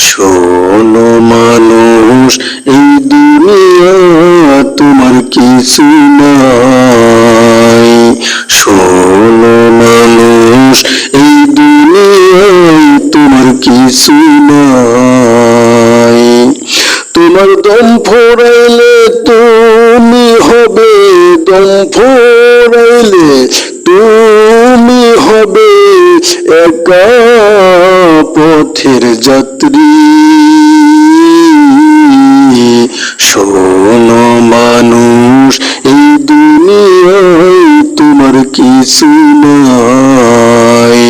শোনো মানুষ, এই দুনিয়া তোমার কিছু নাই। শোনো মানুষ, এই দুনিয়ায় তোমার কিছু নাই। তোমার দম ফুরাইলে তুমি হবে, দম ফুরাইলে তুমি হবে একা পথের যাত্রী। শোনো মানুষ, এই দুনিয়ায় তোমার কিছু নাই।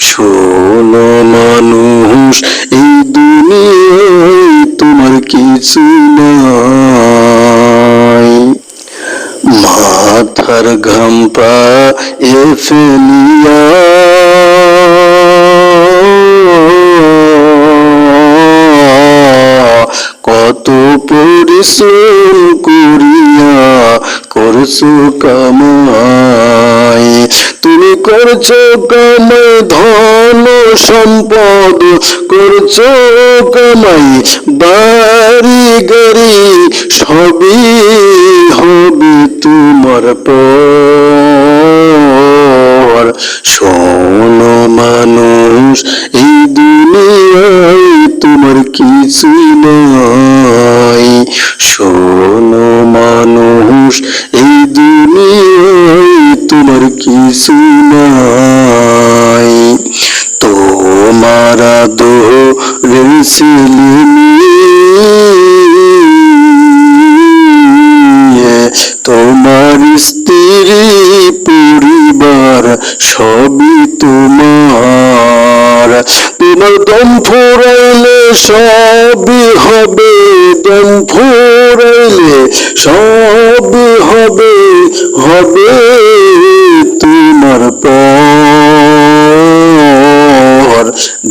শোনো মানুষ, এই দুনিয়ায় তোমার কিছু নাই। মাথার ঘাম পায়ে ফেলিয়া কত পরিশ্রম করিয়া করছো কামাই। তুমি করছো কামাই ধন সম্পদ, করছো কামাই বাড়ি গাড়ি, সবই হবে তোমার পর। শোনো মানুষ, এই দুনিয়ায় তোমার কিছু নাই। শোনো মানুষ, এই দুনিয়ায় তোমার কিছু নাই। তোমার আদরের ছেলে মেয়ে, তোমার স্ত্রী পরিবার সবই তোমার। তোমার দম ফুরাইলে সবই হবে, দম ফুরাইলে সবই হবে, হবে তোমার পর।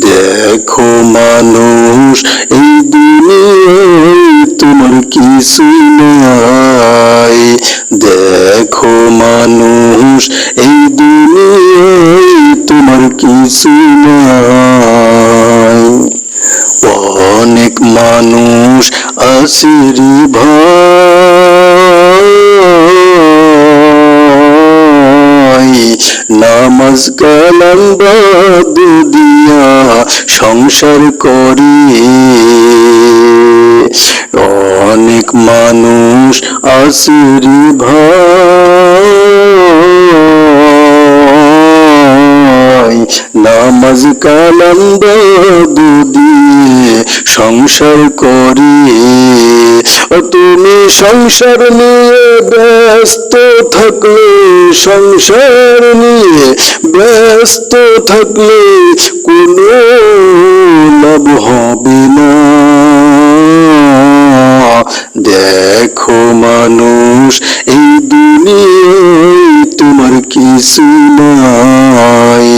দেখো মানুষ, এই দুনিয়ায় তোমার কিছু নাই। দেখো মানুষ, এই দুনিয়ায় তোমার কিছু নাই। অনেক মানুষ আছে রে ভাই, নামাজ কালাম বাদ দিয়া সংসার করে। অনেক মানুষ আছে রে ভাই, নামাজ কালাম বাদ দিয়ে সংসার করে। তুমি সংসার নিয়ে ব্যস্ত থাকলে, সংসার নিয়ে ব্যস্ত থাকলে কোনো লাভ হবে না। দেখো মানুষ, এই দুনিয়ায় তোমার কিছু নাই।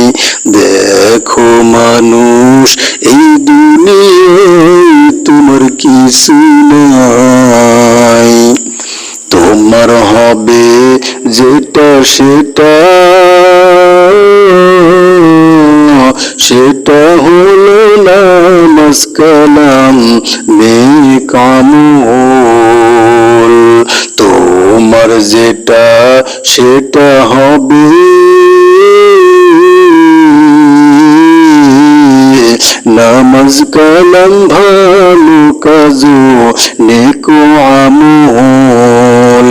দেখো মানুষ, এই দুনিয়ায় তোমার কিছু নাই। তোমার হবে যেটা সেটা, সেটা হলো নামাজ কালাম নেক আমল। তোমার যেটা সেটা হবে নামাজ কালাম ভালো কাজ নেক আমল।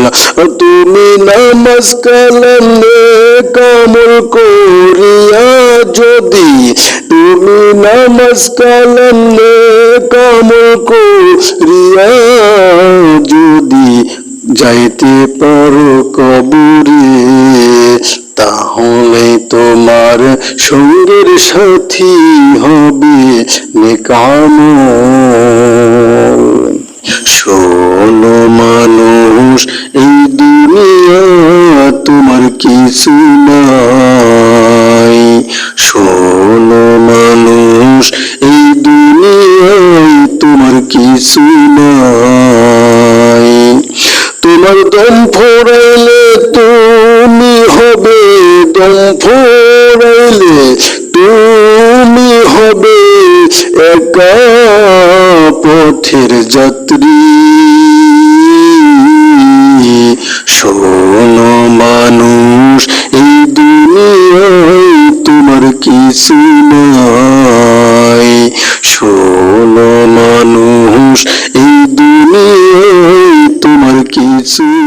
তুমি নামাজ কালাম নেক আমল করিয়া যদি, তুমি নামাজ কালাম নেক আমল করিয়া যদি যাইতে পারো কবরে, তাহলে তোমার সঙ্গের সাথী হবে নেক আমল। শোনো মানুষ, এই দুনিয়া তোমার কিছু নাই। শোনো মানুষ, এই দুনিয়ায় তোমার কিছু নাই। তোমার দম ফুরাইলে তুমি হবে, দম ফুরাইলে তুমি হবে একা পথের যাত্রী। শোনো মানুষ, এই দুনিয়ায় তোমার কিছু নাই। শোনো মানুষ, এই দুনিয়ায় তোমার কিছু